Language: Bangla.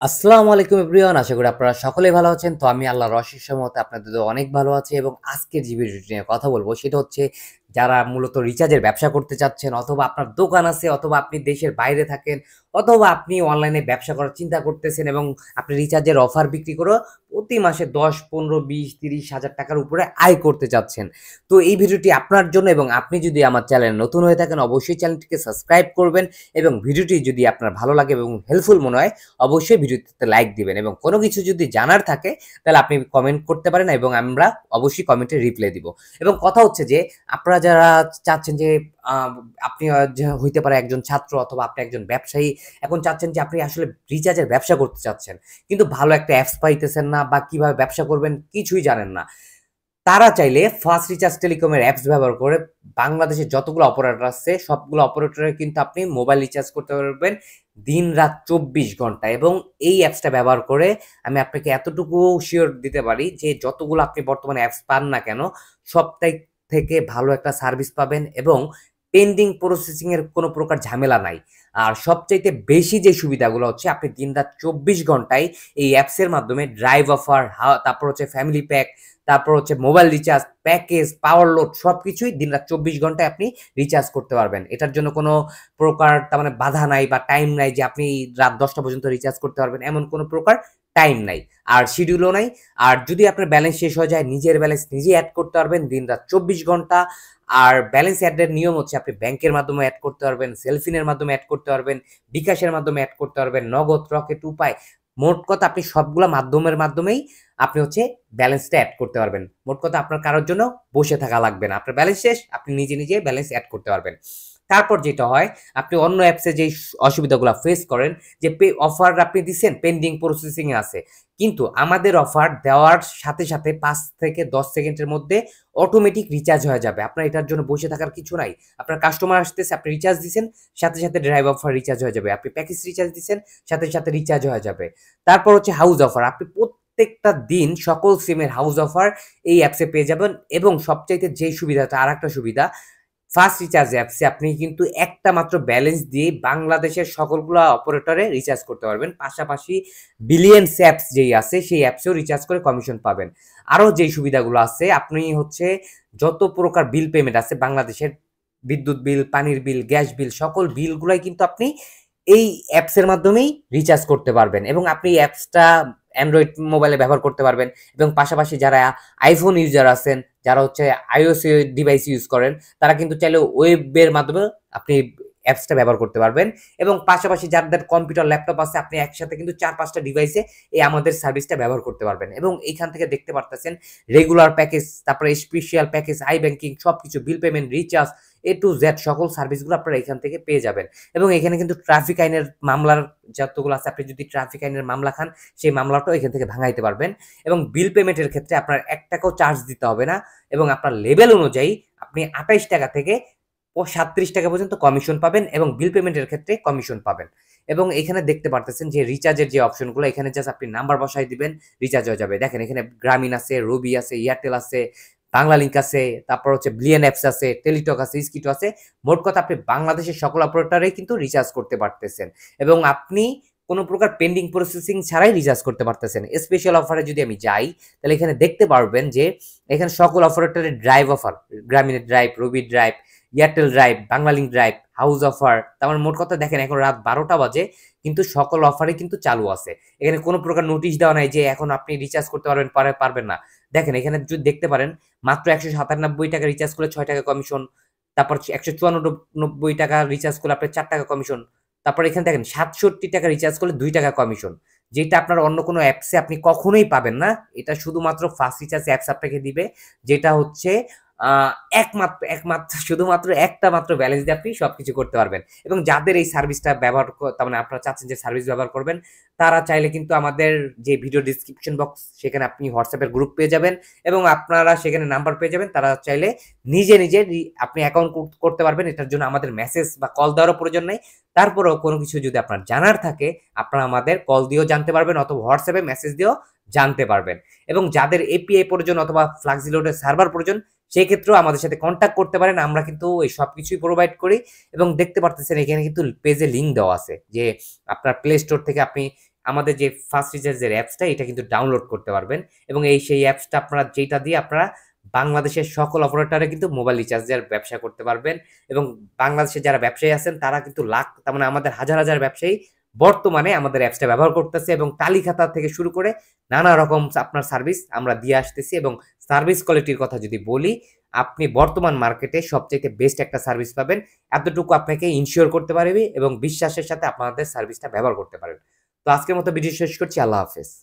আসসালামু আলাইকুম এভরিওয়ান, আশা করি আপনারা সকলেই ভালো আছেন। তো আমি আল্লাহর অশেষ রহমতে আপনাদের অনেক ভালো আছি এবং আজকের যে ভিডিওটি নিয়ে কথা বলবো সেটা হচ্ছে যারা মূলত রিচার্জের ব্যবসা করতে চাচ্ছেন, অথবা আপনার দোকান আছে, অথবা আপনি দেশের বাইরে থাকেন, অথবা আপনি অনলাইনে ব্যবসা করার চিন্তা করতেছেন এবং আপনি রিচার্জের অফার বিক্রি করে প্রতি মাসে ১০, ১৫, ২০, ৩০ হাজার টাকার উপরে আয় করতে চাচ্ছেন। তো এই ভিডিওটি আপনার জন্য, এবং আপনি যদি আমার চ্যানেলে নতুন হয়ে থাকেন অবশ্যই চ্যানেলটিকে সাবস্ক্রাইব করবেন এবং ভিডিওটি যদি আপনার ভালো লাগে এবং হেল্পফুল মনে হয় অবশ্যই ভিডিওতে লাইক দিবেন, এবং কোনো কিছু যদি জানার থাকে তাহলে আপনি কমেন্ট করতে পারেন এবং আমরা অবশ্যই কমেন্টে রিপ্লাই দিব। এবং কথা হচ্ছে যে আপনারা যারা চাচ্ছেন যে আহ, আপনি যে হইতে পারে একজন ছাত্র, অথবা আপনি একজন ব্যবসায়ী, এখন চাচ্ছেন যে আপনি আসলে রিচার্জের ব্যবসা করতে চাচ্ছেন, কিন্তু ভালো একটা অ্যাপস পাইতেছেন না বা কিভাবে ব্যবসা করবেন কিছুই জানেন না। তারা চাইলে ফার্স্ট রিচার্জ টেলিকমের অ্যাপস ব্যবহার করে বাংলাদেশে যতগুলো অপারেটর আছে সবগুলো অপারেটরে কিন্তু আপনি মোবাইল রিচার্জ করতে পারবেন দিন-রাত ২৪ ঘন্টা। এবং এই অ্যাপসটা ব্যবহার করে আমি আপনাকে এতটুকু শিওর দিতে পারি যে যতগুলো আপনি বর্তমানে অ্যাপস পান না কেন, সবটাই থেকে ভালো একটা সার্ভিস পাবেন এবং পেন্ডিং প্রসেসিং এর কোনো প্রকার ঝামেলা নাই। আর সবচাইতে বেশি যে সুবিধাগুলো হচ্ছে আপনি দিন-রাত ২৪ ঘন্টায় এই অ্যাপসের মাধ্যমে ড্রাইভ অফার, তারপর হচ্ছে ফ্যামিলি প্যাক, তারপর হচ্ছে মোবাইল রিচার্জ, প্যাকেজ, পাওয়ার লোড সবকিছুই দিনরাত ২৪ ঘন্টায় আপনি রিচার্জ করতে পারবেন। এটার জন্য কোনো প্রকার তার মানে বাধা নাই বা টাইম নাই যে আপনি রাত ১০টা পর্যন্ত রিচার্জ করতে পারবেন, এমন কোনো প্রকার টাইম নাই। আর শিডিউলও নাই। আর যদি আপনার ব্যালেন্স শেষ হয়ে যায়, নিজের ব্যালেন্স নিজেই এড করতে পারবেন দিনরাত ২৪ ঘন্টা। আর ব্যালেন্স এডের নিয়ম হচ্ছে আপনি ব্যাংকের মাধ্যমে এড করতে পারবেন, সেলফিনের মাধ্যমে এড করতে পারবেন, বিকাশের মাধ্যমে এড করতে পারবেন, নগদ, রকেট, উপায়। মোট কথা আপনি সবগুলা মাধ্যমেই আপনি হচ্ছে ব্যালেন্সটা এড করতে পারবেন। মোট কথা আপনার কারোর জন্য বসে থাকা লাগবে না। আপনার ব্যালেন্স শেষ, আপনি নিজে ব্যালেন্স এড করতে পারবেন। তারপর যেটা হয়, আপনি অন্য অ্যাপসে যেই অসুবিধাগুলা ফেস করেন, যে অফার আপনি দিছেন পেন্ডিং প্রসেসিং এ আছে। কিন্তু আমাদের অফার দেওয়ার সাথে ৫ থেকে ১০ সেকেন্ডের মধ্যে অটোমেটিক রিচার্জ হয়ে যাবে। আপনার এটার জন্য বসে থাকার কিছু নাই। আপনার কাস্টমার আসতেছে, আপনি রিচার্জ দিছেন, সাথে ড্রাইভ অফার রিচার্জ হয়ে যাবে। আপনি প্যাকেজ রিচার্জ দিছেন, সাথে রিচার্জ হয়ে যাবে। তারপর হচ্ছে হাউস অফার। আপনি প্রত্যেকটা দিন সকল সিমের হাউস অফার এই অ্যাপসে পেয়ে যাবেন। এবং সবচাইতে যেই সুবিধাটা, আরেকটা সুবিধা, ফার্স্ট রিচার্জ অ্যাপসে আপনি কিন্তু একটা মাত্র ব্যালেন্স দিয়ে বাংলাদেশের সকলগুলা অপারেটরে রিচার্জ করতে পারবেন। পাশাপাশি বিলিয়নস অ্যাপস যেই আছে সেই অ্যাপসেও রিচার্জ করে কমিশন পাবেন। আরও যেই সুবিধাগুলো আছে, আপনি হচ্ছে যত প্রকার বিল পেমেন্ট আছে বাংলাদেশের, বিদ্যুৎ বিল, পানির বিল, গ্যাস বিল, সকল বিলগুলাই কিন্তু আপনি এই অ্যাপসের মাধ্যমেই রিচার্জ করতে পারবেন। এবং আপনি এই অ্যাপসটা অ্যান্ড্রয়েড মোবাইলে ব্যবহার করতে পারবেন। এবং পাশাপাশি যারা আইফোন ইউজার আছেন, যারা হচ্ছে iOS ডিভাইস ইউজ করেন, তারা কিন্তু চাইলে ওয়েবের মাধ্যমে আপনি অ্যাপসটা ব্যবহার করতে পারবেন। এবং পাশাপাশি যাদের কম্পিউটার, ল্যাপটপ আছে, আপনি একসাথে কিন্তু ৪-৫টা ডিভাইসে এই আমাদের সার্ভিসটা ব্যবহার করতে পারবেন। এবং এইখান থেকে দেখতে পারতেছেন রেগুলার প্যাকেজ, তারপরে স্পেশাল প্যাকেজ, আই ব্যাংকিং সবকিছু, bill payment, recharge, A to Z সকল সার্ভিসগুলো আপনারা এখান থেকে পেয়ে যাবেন। এবং এখানে কিন্তু ট্রাফিক আইনের মামলার যতগুলো আছে, আপনি যদি ট্রাফিক আইনের মামলা খান, সেই মামলাটাও এখান থেকে ভাঙাইতে পারবেন। এবং বিল পেমেন্টের ক্ষেত্রে আপনার ১ টাকাও চার্জ দিতে হবে না। এবং আপনার লেভেল অনুযায়ী আপনি ২৮ টাকা থেকে ৩৭ টাকা পর্যন্ত কমিশন পাবেন এবং বিল পেমেন্টের ক্ষেত্রে কমিশন পাবেন। এবং এখানে দেখতে পারতেছেন যে রিচার্জের যে অপশনগুলো, এখানে জাস্ট আপনি নাম্বার বসায় দিবেন, রিচার্জ হয়ে যাবে। দেখেন এখানে গ্রামীণ আছে, রবি আছে, এয়ারটেল আছে, বাংলালিংক আছে, তারপর হচ্ছে ব্লিয়ন অ্যাপস আছে, টেলিটক আছে, স্কিটো আছে। মোট কথা আপনি বাংলাদেশের সকল অপারেটরেই কিন্তু রিচার্জ করতে পারতেছেন। এবং আপনি কোনো প্রকার পেন্ডিং প্রসেসিং ছাড়াই রিচার্জ করতে পারতেছেন। স্পেশাল অফারে যদি আমি যাই, তাহলে এখানে দেখতে পারবেন যে এখানে সকল অপারেটরের ড্রাইভ অফার, গ্রামীণের drive, Robi drive, Airtel drive, Banglalink drive, house offer. তার মানে মোট কথা দেখেন এখন রাত ১২টা বাজে, কিন্তু সকল অফারই কিন্তু চালু আছে। এখানে কোনো প্রকার নোটিশ দেওয়া নাই যে এখন আপনি রিচার্জ করতে পারবেন, পারবেন না। দেখেন এখানে যদি দেখতে পারেন, মাত্র ১৯৭ টাকা রিচার্জ করলে ৬ টাকা কমিশন। তারপর ১৫৪ টাকা রিচার্জ করলে আপনার ৪ টাকা কমিশন। তারপর এখানে দেখেন ৬৭ টাকা রিচার্জ করলে ২ টাকা কমিশন। যেটা আপনার অন্য কোনো অ্যাপসে আপনি কখনোই পাবেন না। এটা শুধুমাত্র ফার্স্ট রিচার্জ অ্যাপস আপনাকে দিবে। যেটা হচ্ছে আ একমাত্র শুধুমাত্র একটা মাত্র ব্যালেন্স দিয়ে আপনি সবকিছু করতে পারবেন। এবং যাদের এই সার্ভিসটা ব্যবহার তার মানে আপনারা চাচ্ছেন যে সার্ভিস ব্যবহার করবেন, তারা চাইলে কিন্তু আমাদের যে ভিডিও ডেসক্রিপশন বক্স, সেখানে আপনি WhatsApp এর গ্রুপ পেয়ে যাবেন এবং আপনারা সেখানে নাম্বার পেয়ে যাবেন। তারা চাইলে নিজে আপনি অ্যাকাউন্ট করতে পারবেন। এটার জন্য আমাদের মেসেজ বা কল দেওয়ারও প্রয়োজন নাই। তারপরেও কোনো কিছু যদি আপনার জানার থাকে, আপনারা আমাদের কল দিয়েও জানতে পারবেন, অথবা WhatsApp এ মেসেজ দিয়েও জানতে পারবেন। এবং যাদের এপিআই প্রয়োজন অথবা ফ্লাক্সিলোডের সার্ভার প্রয়োজন, সেক্ষেত্রেও আমাদের সাথে কন্ট্যাক্ট করতে পারেন। আমরা কিন্তু এই সবকিছুই প্রোভাইড করি। এবং দেখতে পারতেছেন এখানে কিন্তু পেজে লিঙ্ক দেওয়া আছে যে আপনার প্লে স্টোর থেকে আপনি আমাদের যে ফার্স্ট রিচার্জের অ্যাপসটা এটা কিন্তু ডাউনলোড করতে পারবেন এবং সেই অ্যাপসটা আপনারা যেটা দিয়ে আপনারা বাংলাদেশের সকল অপারেটরে কিন্তু মোবাইল রিচার্জের ব্যবসা করতে পারবেন এবং বাংলাদেশের যারা ব্যবসায়ী আছেন তারা কিন্তু তার মানে আমাদের হাজার হাজার ব্যবসায়ী বর্তমানে আমাদের অ্যাপসটা ব্যবহার করতেছে এবং টালি খাতা থেকে শুরু করে নানা রকম আপনার সার্ভিস আমরা দিয়ে আসতেছি এবং সার্ভিস কোয়ালিটির কথা যদি বলি, আপনি বর্তমান মার্কেটে সবচাইতে বেস্ট একটা সার্ভিস পাবেন। এতটুকু আপনাকে ইনশিওর করতে পারবি এবং বিশ্বাসের সাথে আপনাদের সার্ভিসটা ব্যবহার করতে পারেন। তো আজকের মতো ভিডিও শেষ করছি। আল্লাহ হাফেজ।